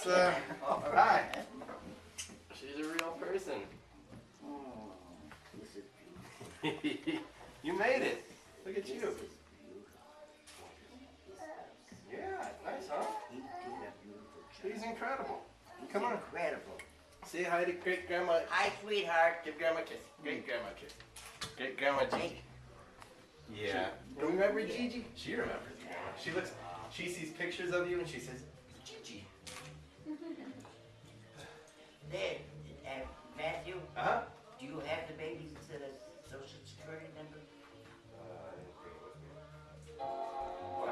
that's hi. She's a real person. Oh, this is beautiful. You made it. Look at This you. is beautiful. Yeah, nice, huh? He did a beautiful job. He's incredible. He's Come on. incredible. Say hi to great grandma. Hi, sweetheart. Give grandma a kiss. Great grandma kiss. Great grandma Gigi. Thank- Yeah. Don't Remember forget. Gigi? She remembers you. She looks. She sees pictures of you and she says, Gigi. There, Matthew, Uh-huh. do you have the baby's social security number?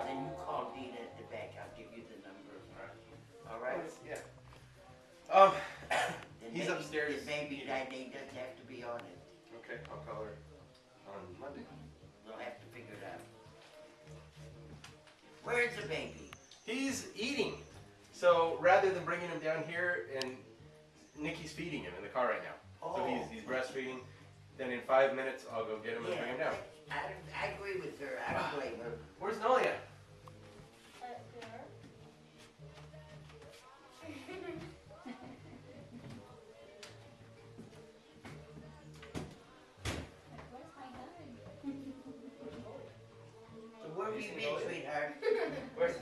Then you call Dean at the back. I'll give you the number. All right? Yeah. The He's baby- upstairs. The baby name doesn't have to be on it. Okay, I'll call her on Monday. We'll have to figure it out. Where's the baby? He's eating. So rather than bringing him down here, and Nikki's feeding him in the car right now. So Oh. he's breastfeeding. Then in 5 minutes, I'll go get him and bring him down. I agree with her. I don't blame her. Where's Nolia? So where have you Using been, Nolia. sweetheart? Where's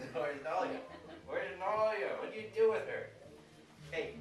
Nolia? Where's Nolia? What do you do with her? Hey,